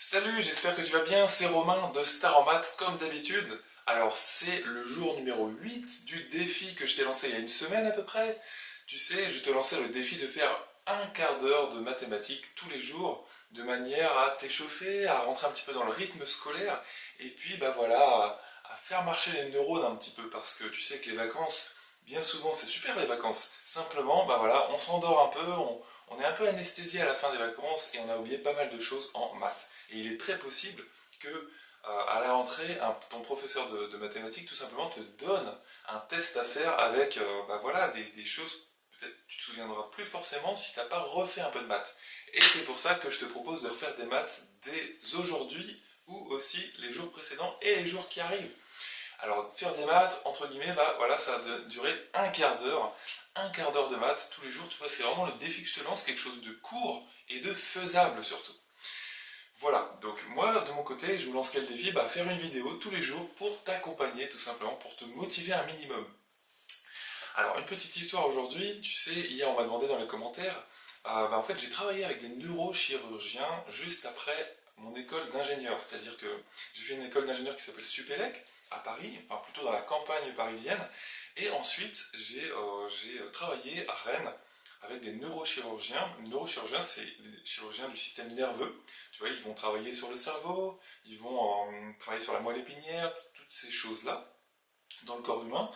Salut, j'espère que tu vas bien, c'est Romain de Star en Maths comme d'habitude. Alors c'est le jour numéro 8 du défi que je t'ai lancé il y a une semaine à peu près. Tu sais, je te lançais le défi de faire un quart d'heure de mathématiques tous les jours, de manière à t'échauffer, à rentrer un petit peu dans le rythme scolaire, et puis bah voilà, à faire marcher les neurones un petit peu, parce que tu sais que les vacances, bien souvent c'est super les vacances. Simplement, bah voilà, on s'endort un peu, on est un peu anesthésié à la fin des vacances et on a oublié pas mal de choses en maths. Et il est très possible que à la rentrée, ton professeur de mathématiques tout simplement te donne un test à faire avec bah voilà, des choses, peut-être tu te souviendras plus forcément si tu n'as pas refait un peu de maths. Et c'est pour ça que je te propose de refaire des maths dès aujourd'hui ou aussi les jours précédents et les jours qui arrivent. Alors, faire des maths, entre guillemets, bah voilà, ça va durer un quart d'heure de maths tous les jours, tu vois, c'est vraiment le défi que je te lance, quelque chose de court et de faisable surtout. Voilà, donc moi de mon côté, je me lance quel défi? Bah faire une vidéo tous les jours pour t'accompagner tout simplement, pour te motiver un minimum. Alors une petite histoire aujourd'hui, tu sais, hier on m'a demandé dans les commentaires, bah, en fait j'ai travaillé avec des neurochirurgiens juste après mon école d'ingénieur, c'est-à-dire que j'ai fait une école d'ingénieur qui s'appelle Supélec à Paris, enfin plutôt dans la campagne parisienne, et ensuite j'ai travaillé à Rennes avec des neurochirurgiens. Les neurochirurgiens, c'est les chirurgiens du système nerveux. Tu vois, ils vont travailler sur le cerveau, ils vont travailler sur la moelle épinière, toutes ces choses-là dans le corps humain.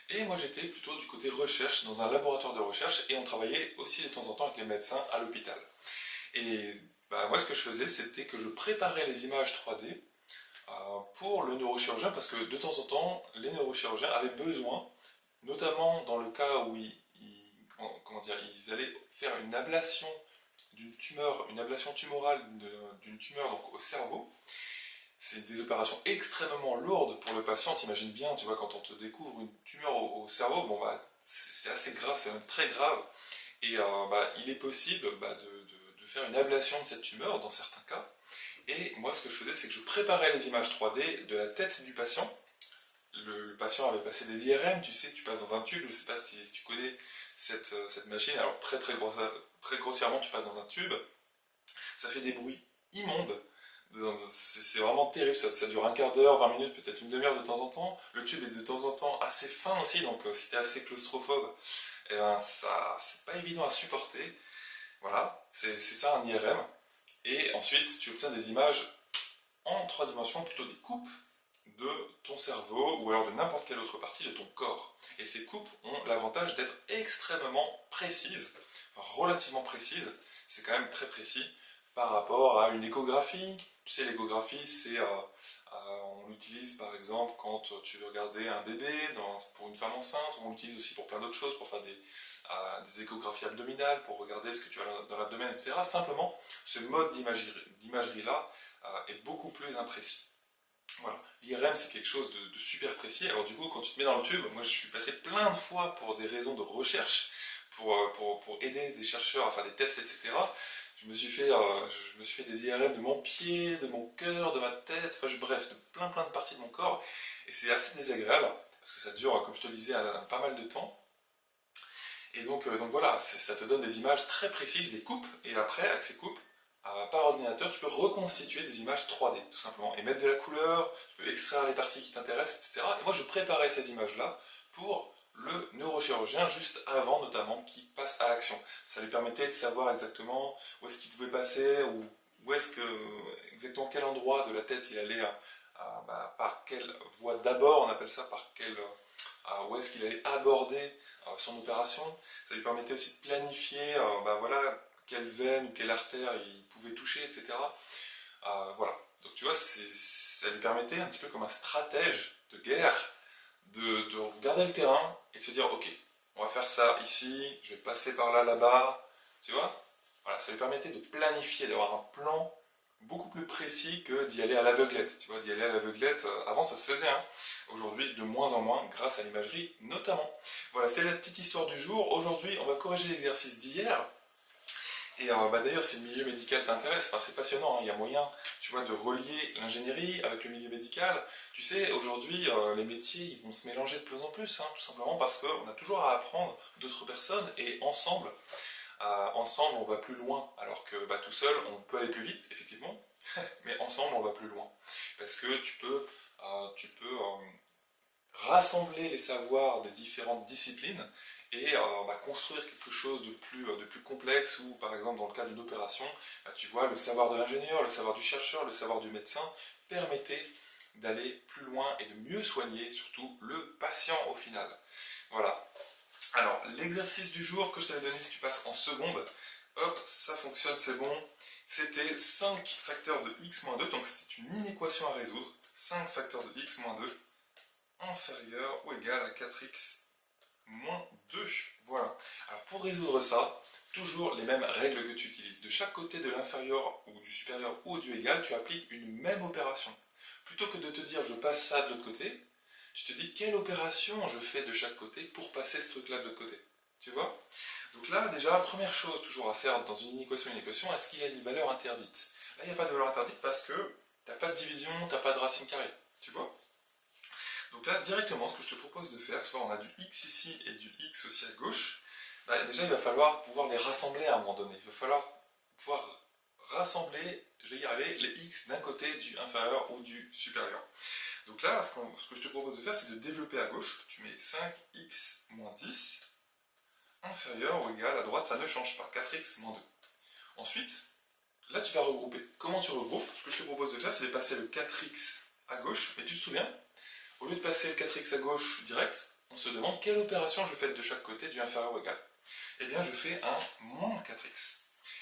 Et moi, j'étais plutôt du côté recherche, dans un laboratoire de recherche, et on travaillait aussi de temps en temps avec les médecins à l'hôpital. Et bah, moi, ce que je faisais, c'était que je préparais les images 3D pour le neurochirurgien, parce que de temps en temps, les neurochirurgiens avaient besoin, notamment dans le cas où comment dire, ils allaient faire une ablation d'une tumeur, une ablation tumorale d'une tumeur donc au cerveau. C'est des opérations extrêmement lourdes pour le patient. T'imagines bien, tu vois, quand on te découvre une tumeur au cerveau, bon bah c'est assez grave, c'est même très grave. Et bah, il est possible bah, de faire une ablation de cette tumeur dans certains cas. Et moi, ce que je faisais, c'est que je préparais les images 3D de la tête du patient. Le patient avait passé des IRM, tu sais, tu passes dans un tube, je ne sais pas si tu connais cette machine, alors très grossièrement, tu passes dans un tube, ça fait des bruits immondes, c'est vraiment terrible, ça dure un quart d'heure, 20 minutes, peut-être une demi-heure de temps en temps, le tube est de temps en temps assez fin aussi, donc si tu es assez claustrophobe, eh ben, ça, c'est pas évident à supporter, voilà, c'est ça un IRM, et ensuite tu obtiens des images en trois dimensions, plutôt des coupes de ton cerveau ou alors de n'importe quelle autre partie de ton corps. Et ces coupes ont l'avantage d'être extrêmement précises, enfin, relativement précises, c'est quand même très précis par rapport à une échographie. Tu sais, l'échographie, on l'utilise par exemple quand tu veux regarder un bébé pour une femme enceinte, on l'utilise aussi pour plein d'autres choses, pour faire des échographies abdominales, pour regarder ce que tu as dans l'abdomen, etc. Simplement, ce mode d'imagerie-là est beaucoup plus imprécis. Voilà. L'IRM, c'est quelque chose de super précis. Alors du coup, quand tu te mets dans le tube, moi je suis passé plein de fois pour des raisons de recherche, pour aider des chercheurs à faire des tests, etc. Je me suis fait des IRM de mon pied, de mon cœur, de ma tête, enfin bref, de plein de parties de mon corps. Et c'est assez désagréable, parce que ça dure, comme je te le disais, pas mal de temps. Et donc voilà, ça te donne des images très précises, des coupes, et après, avec ces coupes, par ordinateur, tu peux reconstituer des images 3D, tout simplement, et mettre de la couleur, tu peux extraire les parties qui t'intéressent, etc. Et moi, je préparais ces images-là pour le neurochirurgien, juste avant, notamment, qu'il passe à l'action. Ça lui permettait de savoir exactement où est-ce qu'il pouvait passer, ou où est-ce que, exactement quel endroit de la tête il allait, bah, par quelle voie d'abord, on appelle ça, où est-ce qu'il allait aborder son opération. Ça lui permettait aussi de planifier bah voilà, quelle veine ou quelle artère il pouvait toucher, etc. Voilà. Donc tu vois, ça lui permettait un petit peu comme un stratège de guerre de regarder le terrain et de se dire ok, on va faire ça ici, je vais passer par là, là-bas, tu vois. Voilà, ça lui permettait de planifier, d'avoir un plan beaucoup plus précis que d'y aller à l'aveuglette. Tu vois, d'y aller à l'aveuglette, avant ça se faisait, hein. Aujourd'hui, de moins en moins, grâce à l'imagerie notamment. Voilà, c'est la petite histoire du jour. Aujourd'hui, on va corriger l'exercice d'hier. Et bah, d'ailleurs, si le milieu médical t'intéresse, enfin, c'est passionnant, hein. Il y a moyen, tu vois, de relier l'ingénierie avec le milieu médical. Tu sais, aujourd'hui, les métiers, ils vont se mélanger de plus en plus, hein, tout simplement parce qu'on a toujours à apprendre d'autres personnes et ensemble, on va plus loin. Alors que bah, tout seul, on peut aller plus vite, effectivement, mais ensemble on va plus loin. Parce que tu peux rassembler les savoirs des différentes disciplines et construire quelque chose de plus complexe ou par exemple dans le cas d'une opération, tu vois, le savoir de l'ingénieur, le savoir du chercheur, le savoir du médecin permettait d'aller plus loin et de mieux soigner surtout le patient au final. Voilà. Alors, l'exercice du jour que je t'avais donné, si tu passes en seconde, hop, ça fonctionne, c'est bon. C'était 5 facteurs de x-2, donc c'était une inéquation à résoudre. 5 facteurs de x-2 inférieur ou égal à 4x moins 2. Voilà. Alors pour résoudre ça, toujours les mêmes règles que tu utilises. De chaque côté de l'inférieur ou du supérieur ou du égal, tu appliques une même opération. Plutôt que de te dire je passe ça de l'autre côté, tu te dis quelle opération je fais de chaque côté pour passer ce truc là de l'autre côté. Tu vois? Donc là déjà, première chose toujours à faire dans une inéquation, est-ce qu'il y a une valeur interdite? Là il n'y a pas de valeur interdite parce que tu n'as pas de division, tu n'as pas de racine carrée. Tu vois? Donc là, directement, ce que je te propose de faire, tu vois, on a du x ici et du x aussi à gauche. Bah, déjà, il va falloir pouvoir les rassembler à un moment donné. Il va falloir pouvoir rassembler, je vais y arriver, les x d'un côté du inférieur ou du supérieur. Donc là, ce que je te propose de faire, c'est de développer à gauche. Tu mets 5x moins 10 inférieur ou égal, à droite, ça ne change pas, 4x moins 2. Ensuite, là, tu vas regrouper. Comment tu regroupes? Ce que je te propose de faire, c'est de passer le 4x à gauche. Mais tu te souviens, au lieu de passer le 4x à gauche direct, on se demande quelle opération je fais de chaque côté du inférieur ou égal. Eh bien, je fais un moins 4x.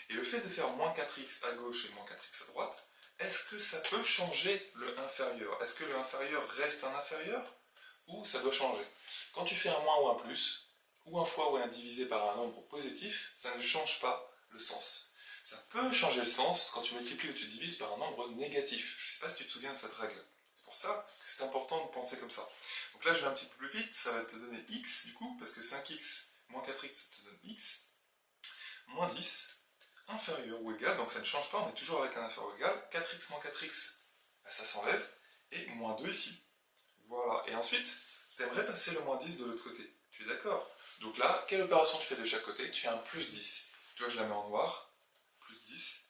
Et le fait de faire moins 4x à gauche et moins 4x à droite, est-ce que ça peut changer le inférieur? Est-ce que le inférieur reste un inférieur? Ou ça doit changer? Quand tu fais un moins ou un plus, ou un fois ou un divisé par un nombre positif, ça ne change pas le sens. Ça peut changer le sens quand tu multiplies ou tu divises par un nombre négatif. Je ne sais pas si tu te souviens de cette règle. C'est pour ça que c'est important de penser comme ça. Donc là, je vais un petit peu plus vite, ça va te donner x du coup, parce que 5x moins 4x, ça te donne x, moins 10, inférieur ou égal, donc ça ne change pas, on est toujours avec un inférieur ou égal, 4x moins 4x, bah, ça s'enlève, et moins 2 ici. Voilà, et ensuite, tu aimerais passer le moins 10 de l'autre côté. Tu es d'accord? Donc là, quelle opération tu fais de chaque côté? Tu fais un plus 10. Tu vois, je la mets en noir, plus 10,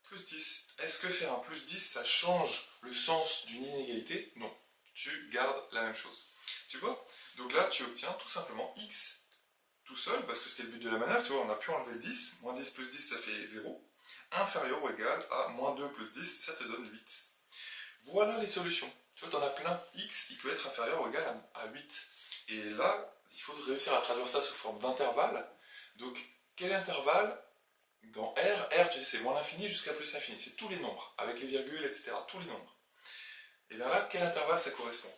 plus 10. Est-ce que faire un plus 10, ça change le sens d'une inégalité? Non. Tu gardes la même chose. Tu vois? Donc là, tu obtiens tout simplement x tout seul, parce que c'était le but de la manœuvre, tu vois, on a pu enlever le 10. Moins 10 plus 10, ça fait 0. Inférieur ou égal à moins 2 plus 10, ça te donne 8. Voilà les solutions. Tu vois, tu en as plein. X, il peut être inférieur ou égal à 8. Et là, il faut réussir à traduire ça sous forme d'intervalle. Donc, quel intervalle? Dans R, tu sais, c'est moins l'infini jusqu'à plus l'infini. C'est tous les nombres, avec les virgules, etc. Tous les nombres. Et bien là, quel intervalle ça correspond?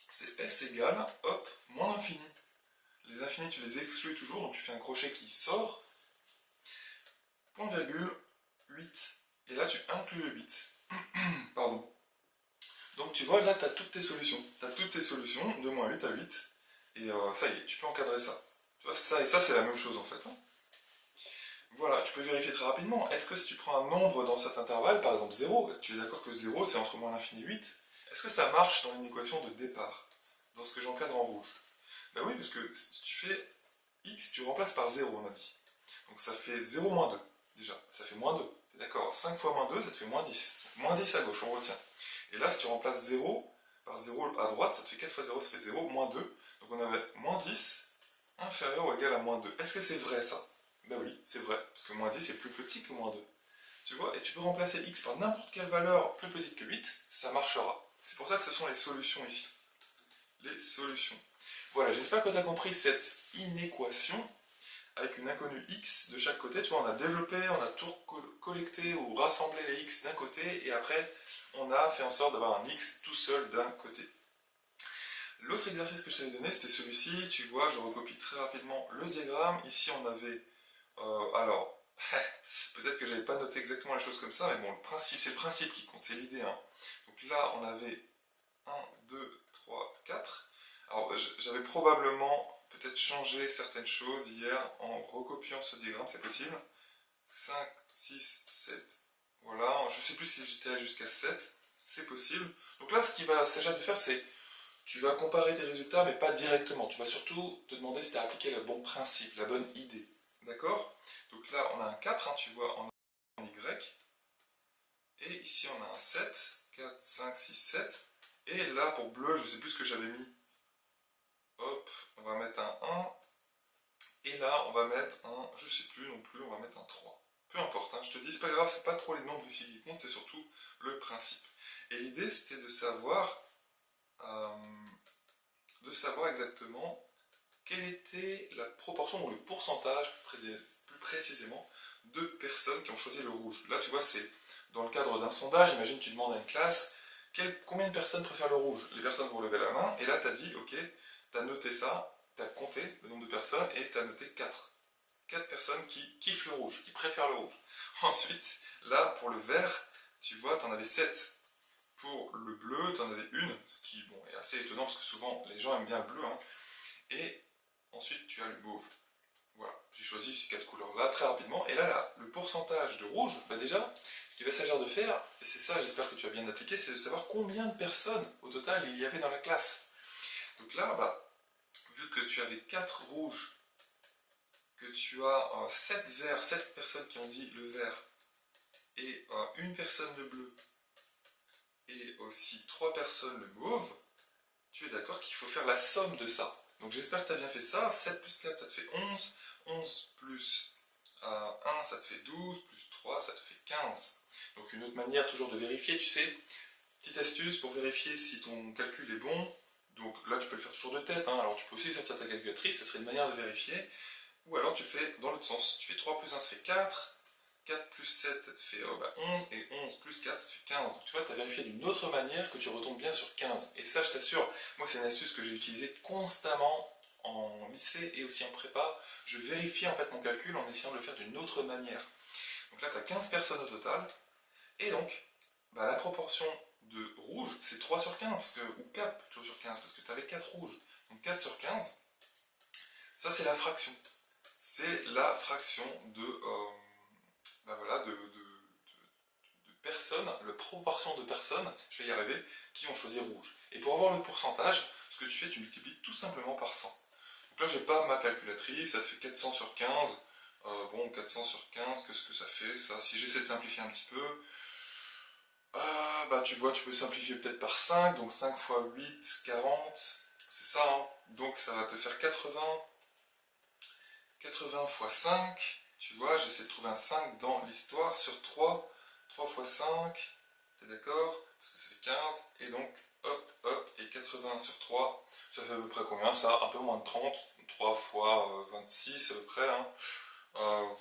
C'est S égale, hop, moins l'infini. Les infinis, tu les exclus toujours, donc tu fais un crochet qui sort. Point virgule, 8. Et là, tu inclus le 8. Pardon. Donc tu vois, là, tu as toutes tes solutions. Tu as toutes tes solutions, de moins 8 à 8. Et ça y est, tu peux encadrer ça. Tu vois, ça et ça, c'est la même chose en fait. Hein. Voilà, tu peux vérifier très rapidement. Est-ce que si tu prends un nombre dans cet intervalle, par exemple 0, tu es d'accord que 0 c'est entre moins l'infini et 8, est-ce que ça marche dans une équation de départ, dans ce que j'encadre en rouge? Ben oui, parce que si tu fais x, tu remplaces par 0, on a dit. Donc ça fait 0 moins 2, déjà. Ça fait moins 2. T'es d'accord? 5 fois moins 2, ça te fait moins 10. Donc, moins 10 à gauche, on retient. Et là, si tu remplaces 0 par 0 à droite, ça te fait 4 fois 0, ça fait 0, moins 2. Donc on avait moins 10 inférieur ou égal à moins 2. Est-ce que c'est vrai ça? Ben oui, c'est vrai, parce que moins 10 est plus petit que moins 2. Tu vois, et tu peux remplacer x par n'importe quelle valeur plus petite que 8, ça marchera. C'est pour ça que ce sont les solutions ici. Les solutions. Voilà, j'espère que tu as compris cette inéquation avec une inconnue x de chaque côté. Tu vois, on a développé, on a tout collecté ou rassemblé les x d'un côté, et après, on a fait en sorte d'avoir un x tout seul d'un côté. L'autre exercice que je t'avais donné, c'était celui-ci. Tu vois, je recopie très rapidement le diagramme. Ici, on avait... alors, peut-être que j'avais pas noté exactement les choses comme ça, mais bon, c'est le principe qui compte, c'est l'idée. Hein. Donc là, on avait 1, 2, 3, 4. Alors, j'avais probablement peut-être changé certaines choses hier en recopiant ce diagramme, c'est possible. 5, 6, 7. Voilà, je ne sais plus si j'étais jusqu'à 7, c'est possible. Donc là, ce qu'il va s'agir de faire, c'est tu vas comparer tes résultats, mais pas directement. Tu vas surtout te demander si tu as appliqué le bon principe, la bonne idée. D'accord? Donc là, on a un 4, hein, tu vois, en Y. ici on a un 7, 4, 5, 6, 7. Et là pour bleu, je ne sais plus ce que j'avais mis. Hop, on va mettre un 1. Et là on va mettre un, je ne sais plus non plus, on va mettre un 3. Peu importe, hein, je te dis, c'est pas grave, c'est pas trop les nombres ici qui comptent, c'est surtout le principe. Et l'idée c'était de savoir exactement quelle était la proportion ou le pourcentage, plus précisément, de personnes qui ont choisi le rouge. Là, tu vois, c'est dans le cadre d'un sondage. Imagine, tu demandes à une classe combien de personnes préfèrent le rouge. Les personnes vont lever la main, et là, tu as dit, ok, tu as noté ça, tu as compté le nombre de personnes, et tu as noté 4. 4 personnes qui kiffent le rouge, qui préfèrent le rouge. Ensuite, là, pour le vert, tu vois, tu en avais 7. Pour le bleu, tu en avais une, ce qui bon, est assez étonnant, parce que souvent, les gens aiment bien le bleu, hein. Et ensuite, tu as le mauve. Voilà, j'ai choisi ces 4 couleurs-là très rapidement. Et là, le pourcentage de rouge, bah déjà, ce qu'il va s'agir de faire, et c'est ça, j'espère que tu as bien appliqué, c'est de savoir combien de personnes au total il y avait dans la classe. Donc là, bah, vu que tu avais 4 rouges, que tu as 7 verts, 7 personnes qui ont dit le vert, et une personne le bleu, et aussi 3 personnes le mauve, tu es d'accord qu'il faut faire la somme de ça. Donc j'espère que tu as bien fait ça. 7 plus 4, ça te fait 11. 11 plus 1, ça te fait 12. Plus 3, ça te fait 15. Donc une autre manière toujours de vérifier, tu sais, petite astuce pour vérifier si ton calcul est bon. Donc là, tu peux le faire toujours de tête, hein. Alors tu peux aussi sortir ta calculatrice, ça serait une manière de vérifier. Ou alors tu fais dans l'autre sens. Tu fais 3 plus 1, ça fait 4. 4 plus 7, ça te fait 11, et 11 plus 4, ça te fait 15. Donc tu vois, tu as vérifié d'une autre manière que tu retombes bien sur 15. Et ça, je t'assure, moi c'est une astuce que j'ai utilisée constamment en lycée et aussi en prépa. Je vérifiais en fait mon calcul en essayant de le faire d'une autre manière. Donc là, tu as 15 personnes au total. Et donc, bah, la proportion de rouge, c'est 3 sur 15, ou 4 plutôt sur 15, parce que tu avais 4 rouges. Donc 4 sur 15, ça c'est la fraction. C'est la fraction bah voilà, de personnes, la proportion de personnes, je vais y arriver, qui ont choisi rouge. Et pour avoir le pourcentage, ce que tu fais, tu multiplies tout simplement par 100. Donc là, j'ai pas ma calculatrice, ça te fait 400 sur 15. Bon, 400 sur 15, qu'est-ce que ça fait ça? Si j'essaie de simplifier un petit peu, bah tu vois, tu peux simplifier peut-être par 5, donc 5 fois 8, 40, c'est ça, hein. Donc ça va te faire 80, 80 fois 5, tu vois, j'essaie de trouver un 5 dans l'histoire, sur 3, 3 fois 5, t'es d'accord? Parce que ça fait 15, et donc, hop, hop, et 80 sur 3, ça fait à peu près combien ça? Un peu moins de 30, 3 fois 26 à peu près, hein.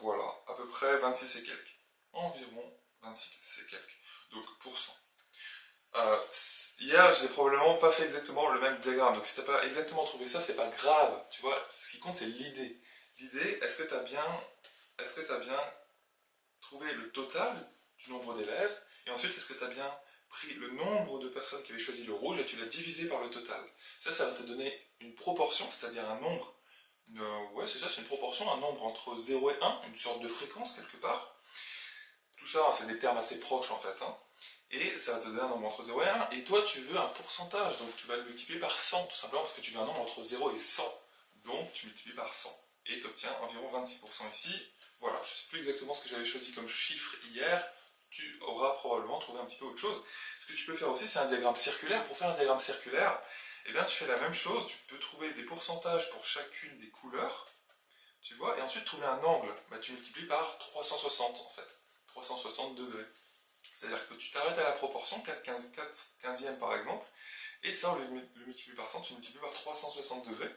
Voilà, à peu près 26 et quelques. Environ 26 et quelques. Donc, pour cent. Hier, j'ai probablement pas fait exactement le même diagramme, donc si t'as pas exactement trouvé ça, c'est pas grave, tu vois, ce qui compte c'est l'idée. L'idée, est-ce que tu as bien trouvé le total du nombre d'élèves, et ensuite est-ce que tu as bien pris le nombre de personnes qui avaient choisi le rouge et tu l'as divisé par le total. Ça va te donner une proportion, c'est-à-dire un nombre, ouais c'est ça, c'est une proportion, un nombre entre 0 et 1, une sorte de fréquence quelque part. Tout ça, c'est des termes assez proches en fait, hein. Et ça va te donner un nombre entre 0 et 1, et toi tu veux un pourcentage, donc tu vas le multiplier par 100, tout simplement parce que tu veux un nombre entre 0 et 100. Donc tu multiplies par 100, et tu obtiens environ 26% ici. Voilà, je ne sais plus exactement ce que j'avais choisi comme chiffre hier, tu auras probablement trouvé un petit peu autre chose. Ce que tu peux faire aussi, c'est un diagramme circulaire. Pour faire un diagramme circulaire, eh bien, tu fais la même chose, tu peux trouver des pourcentages pour chacune des couleurs, tu vois, et ensuite trouver un angle, bah, tu multiplies par 360 en fait, 360 degrés. C'est-à-dire que tu t'arrêtes à la proportion, 4 quinzièmes par exemple, et ça, on le multiplie par 100, tu multiplies par 360 degrés,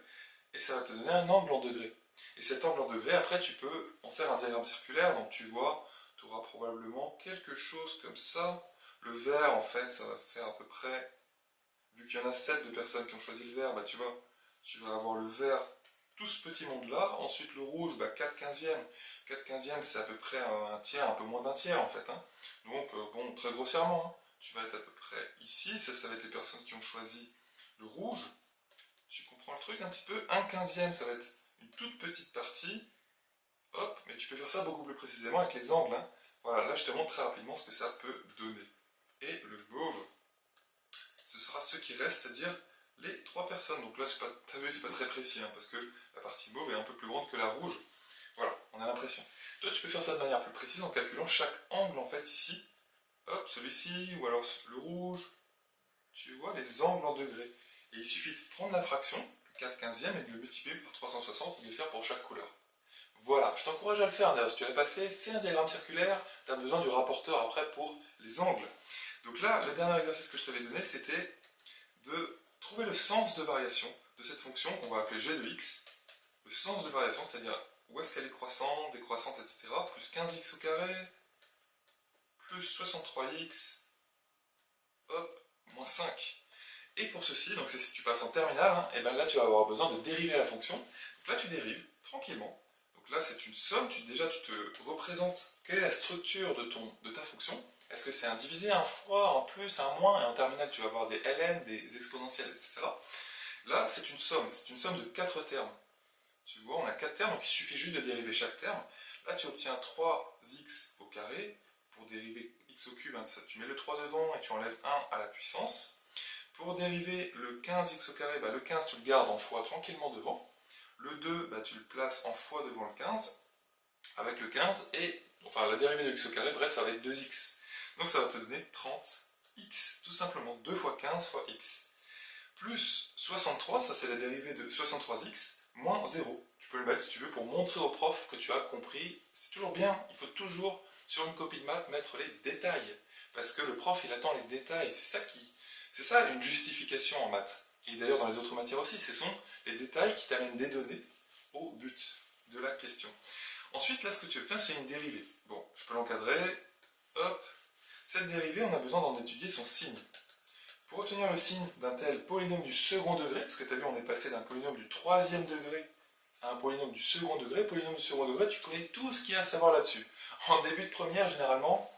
et ça va te donner un angle en degrés. Et cet angle en degrés, après, tu peux en faire un diagramme circulaire, donc tu vois, tu auras probablement quelque chose comme ça. Le vert, en fait, ça va faire à peu près, vu qu'il y en a 7 de personnes qui ont choisi le vert, bah tu vas avoir le vert, tout ce petit monde-là. Ensuite, le rouge, bah 4 quinzièmes. 4 quinzièmes, c'est à peu près un tiers, un peu moins d'un tiers, en fait, hein. Donc, bon, très grossièrement, hein, tu vas être à peu près ici. Ça va être les personnes qui ont choisi le rouge. Tu comprends le truc un petit peu? Un quinzième, ça va être une toute petite partie. Hop, mais tu peux faire ça beaucoup plus précisément avec les angles, hein. Voilà, là je te montre très rapidement ce que ça peut donner. Et le mauve, ce sera ce qui reste, c'est-à-dire les 3 personnes. Donc là, t'as vu, c'est pas très précis, hein, parce que la partie mauve est un peu plus grande que la rouge. Voilà, on a l'impression. Toi, tu peux faire ça de manière plus précise en calculant chaque angle, en fait, ici. hop, celui-ci, ou alors le rouge, tu vois les angles en degrés. Et il suffit de prendre la fraction, le 4/15e, et de le multiplier par 360 et de le faire pour chaque couleur. Voilà, je t'encourage à le faire d'ailleurs, si tu ne l'as pas fait, fais un diagramme circulaire, tu as besoin du rapporteur après pour les angles. Donc là, le dernier exercice que je t'avais donné, c'était de trouver le sens de variation de cette fonction qu'on va appeler g de x, le sens de variation, c'est-à-dire où est-ce qu'elle est croissante, décroissante, etc., plus 15x au carré, plus 63x, hop, moins 5. Et pour ceci, donc c'est si tu passes en terminale, hein, et bien là tu vas avoir besoin de dériver la fonction. Donc là tu dérives tranquillement. Donc là c'est une somme, déjà tu te représentes quelle est la structure de ta fonction. Est-ce que c'est un divisé, un fois, un plus, un moins, et en terminale tu vas avoir des ln, des exponentielles, etc. Là c'est une somme de 4 termes. Tu vois, on a 4 termes, donc il suffit juste de dériver chaque terme. Là tu obtiens 3x au carré. Pour dériver x au cube, hein, tu mets le 3 devant et tu enlèves 1 à la puissance. Pour dériver le 15x au carré, le 15 tu le gardes en fois tranquillement devant. Le 2, tu le places en fois devant le 15, avec le 15, et enfin la dérivée de x au carré, bref, ça va être 2x. Donc ça va te donner 30x, tout simplement, 2 fois 15 fois x. Plus 63, ça c'est la dérivée de 63x, moins 0. Tu peux le mettre si tu veux pour montrer au prof que tu as compris. C'est toujours bien, il faut toujours, sur une copie de maths, mettre les détails. Parce que le prof, il attend les détails, c'est ça une justification en maths. Et d'ailleurs dans les autres matières aussi, ce sont les détails qui t'amènent des données au but de la question. Ensuite, là, ce que tu obtiens, c'est une dérivée. Bon, je peux l'encadrer. Hop. Cette dérivée, on a besoin d'en étudier son signe. Pour obtenir le signe d'un tel polynôme du second degré, parce que tu as vu, on est passé d'un polynôme du troisième degré à un polynôme du second degré. Polynôme du second degré, tu connais tout ce qu'il y a à savoir là-dessus. En début de première, généralement,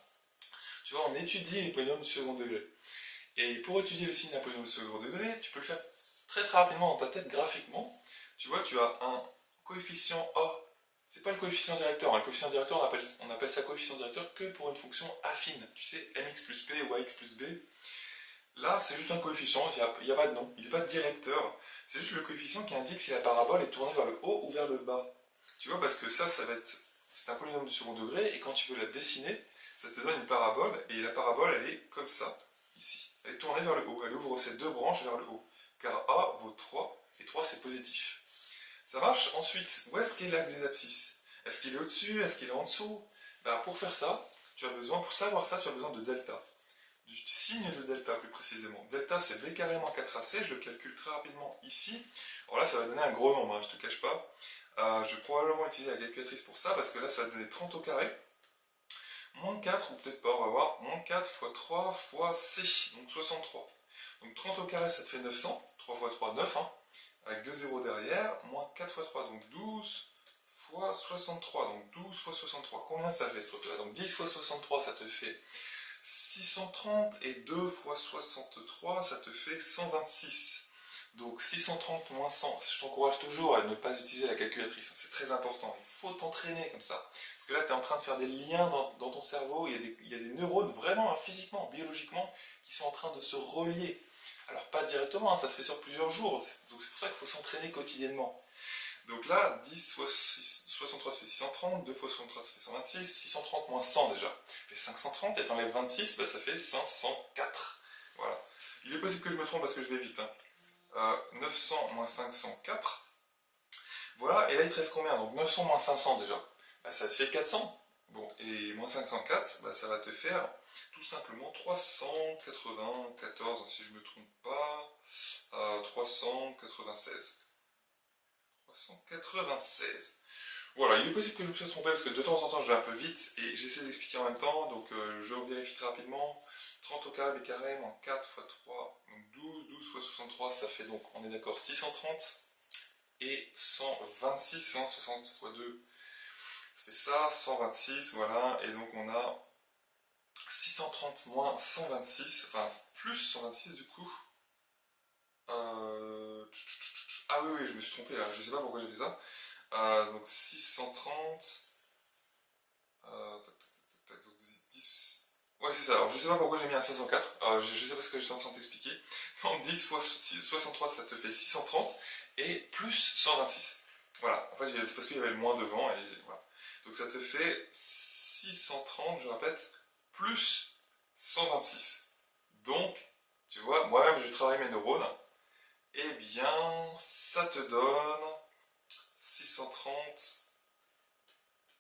tu vois, on étudie les polynômes du second degré. Et pour étudier le signe d'un polynôme du second degré, tu peux le faire très très rapidement dans ta tête graphiquement. Tu vois, tu as un coefficient A. C'est pas le coefficient directeur. Le coefficient directeur, on appelle ça coefficient directeur que pour une fonction affine. Tu sais, mx plus p ou ax plus b. Là, c'est juste un coefficient, il n'y a pas de nom, il n'est pas de directeur. C'est juste le coefficient qui indique si la parabole est tournée vers le haut ou vers le bas. Tu vois, parce que ça va être... C'est un polynôme du second degré, et quand tu veux la dessiner, ça te donne une parabole, et la parabole, elle est comme ça, ici. Elle est tournée vers le haut, elle ouvre ses deux branches vers le haut. Car A vaut 3, et 3 c'est positif. Ça marche. Ensuite, où est-ce qu'est l'axe des abscisses? Est-ce qu'il est au-dessus? Est-ce qu'il est en dessous? Pour faire ça, pour savoir ça, tu as besoin de delta. Du signe de delta plus précisément. Delta c'est b carré moins 4ac, je le calcule très rapidement ici. Alors là ça va donner un gros nombre, hein, je te cache pas. Je vais probablement utiliser la calculatrice pour ça, parce que là ça va donner 30 au carré. Moins 4, ou peut-être pas, on va voir. Moins 4 fois 3 fois c, donc 63. Donc 30 au carré ça te fait 900, 3 fois 3, 9, hein, avec 2 zéros derrière. Moins 4 fois 3, donc 12 fois 63, donc 12 fois 63. Combien ça fait ce truc-là? Donc 10 fois 63, ça te fait 630, et 2 fois 63, ça te fait 126. Donc 630 moins 100, je t'encourage toujours à ne pas utiliser la calculatrice, c'est très important, il faut t'entraîner comme ça. Parce que là, tu es en train de faire des liens dans ton cerveau, il y a des neurones vraiment, physiquement, biologiquement, qui sont en train de se relier. Alors pas directement, ça se fait sur plusieurs jours, donc c'est pour ça qu'il faut s'entraîner quotidiennement. Donc là, 10 fois 63 ça fait 630, 2 fois 63 ça fait 126, 630 moins 100 déjà, ça fait 530, et t'enlèves 26, ça fait 504. Voilà. Il est possible que je me trompe parce que je vais vite. 900 moins 504. Voilà, et là il te reste combien? Donc 900 moins 500 déjà, ça te fait 400. Bon, et moins 504, ça va te faire tout simplement 394, si je ne me trompe pas, 396. 396. Voilà, il est possible que je me sois trompé parce que de temps en temps je vais un peu vite et j'essaie d'expliquer en même temps, donc je vérifie très rapidement. 30 au carré, b carré, moins 4 fois 3, donc 12, 12 fois 63, ça fait donc, on est d'accord, 630 et 126, 60 fois 2, ça fait ça, 126, voilà, et donc on a 630 moins 126, enfin plus 126 du coup. Ah oui, oui, je me suis trompé là, je sais pas pourquoi j'ai fait ça. Donc 630. Donc 10. Ouais, c'est ça. Alors je sais pas pourquoi j'ai mis un 504. Je sais pas ce que j'étais en train de t'expliquer. Donc 10 fois 63, ça te fait 630. Et plus 126. Voilà. En fait, c'est parce qu'il y avait le moins devant. Et voilà. Donc ça te fait 630, je répète, plus 126. Donc, tu vois, moi-même je travaille mes neurones. Eh bien, ça te donne 630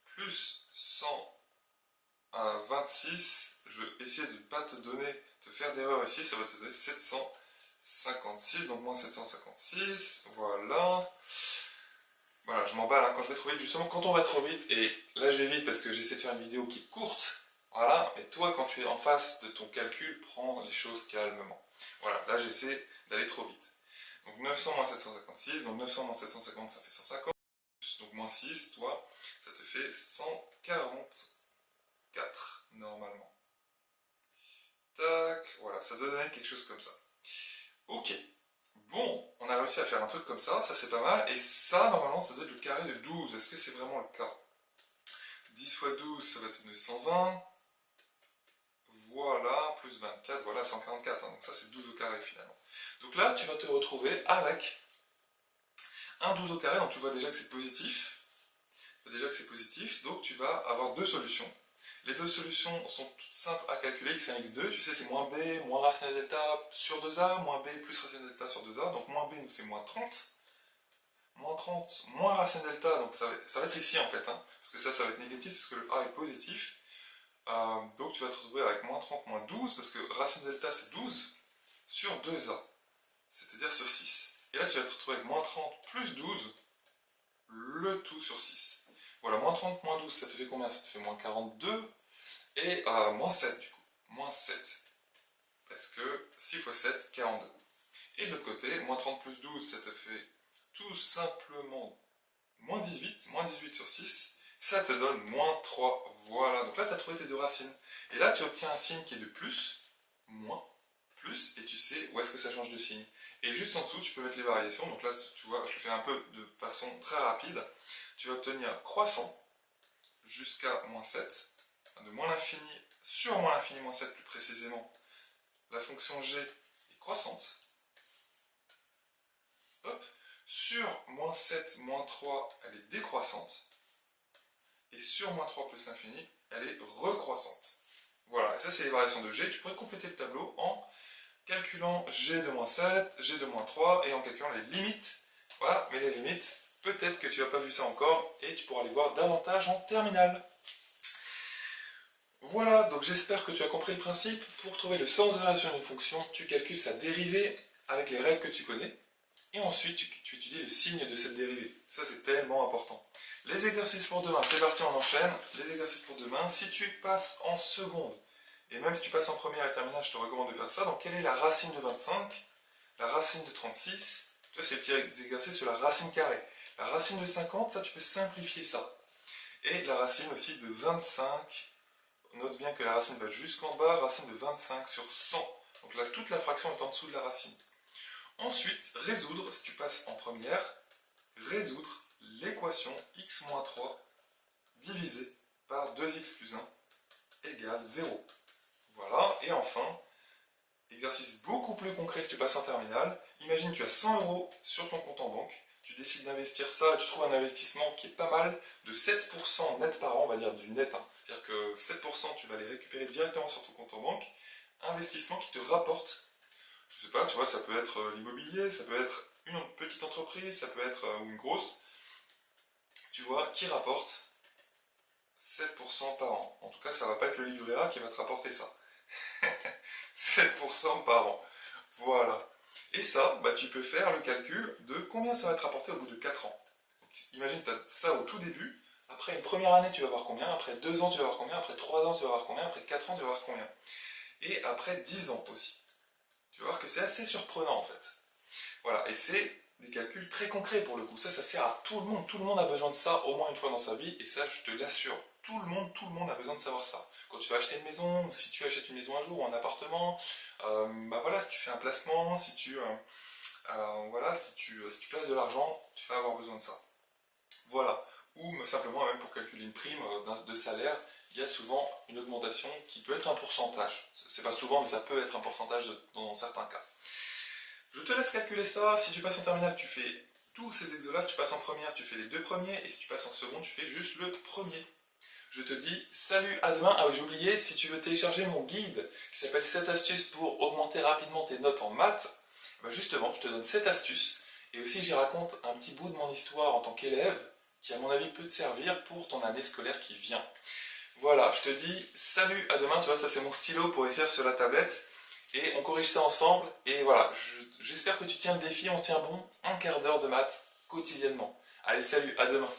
plus 126. Je vais essayer de ne pas te faire d'erreur ici. Ça va te donner 756. Donc moins 756. Voilà. Voilà, je m'emballe hein, quand je vais trop vite. Justement, quand on va trop vite, et là je vais vite parce que j'essaie de faire une vidéo qui est courte. Voilà, mais toi, quand tu es en face de ton calcul, prends les choses calmement. Voilà, là j'essaie d'aller trop vite. Donc 900 moins 756, donc 900 moins 750, ça fait 150. Donc moins 6, toi, ça te fait 144, normalement. Tac, voilà, ça donnait quelque chose comme ça. Ok, bon, on a réussi à faire un truc comme ça c'est pas mal. Et ça, normalement, ça doit être le carré de 12. Est-ce que c'est vraiment le cas? 10 fois 12, ça va te donner 120. Voilà, plus 24, voilà 144. Hein, donc ça, c'est 12 au carré finalement. Donc là, tu vas te retrouver avec un 12 au carré. Donc tu vois déjà que c'est positif. Donc tu vas avoir deux solutions. Les deux solutions sont toutes simples à calculer. X1 et x2, tu sais, c'est moins b, moins racine de delta sur 2a, moins b plus racine de delta sur 2a. Donc moins b, nous, c'est moins 30. Moins 30, moins racine delta, donc ça va être ici en fait, hein, parce que ça va être négatif, parce que le a est positif. Donc tu vas te retrouver avec moins 30, moins 12, parce que racine delta c'est 12 sur 2a, c'est-à-dire sur 6. Et là tu vas te retrouver avec moins 30 plus 12, le tout sur 6. Voilà, moins 30, moins 12, ça te fait combien? Ça te fait moins 42, et moins 7 du coup, moins 7, parce que 6 fois 7, 42. Et de l'autre côté, moins 30 plus 12, ça te fait tout simplement moins 18 sur 6, ça te donne moins 3. Voilà, donc là tu as trouvé tes deux racines. Et là tu obtiens un signe qui est de plus, moins, plus, et tu sais où est-ce que ça change de signe. Et juste en dessous, tu peux mettre les variations. Donc là, tu vois, je le fais un peu de façon très rapide. Tu vas obtenir croissant jusqu'à moins 7, de moins l'infini sur moins l'infini moins 7 plus précisément. La fonction g est croissante. Hop. Sur moins 7, moins 3, elle est décroissante. Et sur moins 3 plus l'infini, elle est recroissante. Voilà, et ça c'est les variations de g. Tu pourrais compléter le tableau en calculant g de moins 7, g de moins 3, et en calculant les limites. Voilà, mais les limites, peut-être que tu n'as pas vu ça encore, et tu pourras les voir davantage en terminale. Voilà, donc j'espère que tu as compris le principe. Pour trouver le sens de relation d'une fonction, tu calcules sa dérivée avec les règles que tu connais, et ensuite tu étudies le signe de cette dérivée. Ça c'est tellement important. Les exercices pour demain, c'est parti, on enchaîne. Les exercices pour demain, si tu passes en seconde, et même si tu passes en première et terminale, je te recommande de faire ça. Donc quelle est la racine de 25? La racine de 36? Tu vois, c'est des petits exercices sur la racine carrée. La racine de 50, ça tu peux simplifier ça. Et la racine aussi de 25, note bien que la racine va jusqu'en bas, racine de 25 sur 100. Donc là, toute la fraction est en dessous de la racine. Ensuite, résoudre, si tu passes en première, résoudre l'équation x-3 divisé par 2x plus 1 égale 0. Voilà, et enfin, exercice beaucoup plus concret si tu passes en terminale. Imagine tu as 100 € sur ton compte en banque, tu décides d'investir ça, tu trouves un investissement qui est pas mal, de 7% net par an, on va dire du net, hein. C'est-à-dire que 7% tu vas les récupérer directement sur ton compte en banque, investissement qui te rapporte, je sais pas, tu vois, ça peut être l'immobilier, ça peut être une petite entreprise, ça peut être une grosse, tu vois, qui rapporte 7% par an. En tout cas, ça va pas être le livret A qui va te rapporter ça. 7% par an. Voilà. Et ça, bah, tu peux faire le calcul de combien ça va te rapporter au bout de 4 ans. Donc, imagine, tu as ça au tout début. Après une première année, tu vas voir combien. Après 2 ans, tu vas voir combien. Après 3 ans, tu vas voir combien. Après 4 ans, tu vas voir combien. Et après 10 ans aussi. Tu vas voir que c'est assez surprenant en fait. Voilà. Et c'est des calculs très concrets pour le coup. Ça sert à tout le monde. Tout le monde a besoin de ça au moins une fois dans sa vie. Et ça, je te l'assure. Tout le monde a besoin de savoir ça. Quand tu vas acheter une maison, ou si tu achètes une maison un jour ou un appartement, bah voilà, si tu fais un placement, si tu, voilà, si tu places de l'argent, tu vas avoir besoin de ça. Voilà. Ou simplement, même pour calculer une prime de salaire, il y a souvent une augmentation qui peut être un pourcentage. C'est pas souvent, mais ça peut être un pourcentage dans certains cas. Je te laisse calculer ça. Si tu passes en terminale, tu fais tous ces exos-là. Si tu passes en première, tu fais les deux premiers. Et si tu passes en seconde, tu fais juste le premier. je te dis salut, à demain. Ah oui, j'ai oublié, si tu veux télécharger mon guide qui s'appelle 7 astuces pour augmenter rapidement tes notes en maths, bah justement, je te donne 7 astuces. Et aussi, j'y raconte un petit bout de mon histoire en tant qu'élève qui, à mon avis, peut te servir pour ton année scolaire qui vient. Voilà, je te dis salut, à demain. Tu vois, ça c'est mon stylo pour écrire sur la tablette. Et on corrige ça ensemble. Et voilà, j'espère que tu tiens le défi. On tient bon un quart d'heure de maths quotidiennement. Allez, salut, à demain.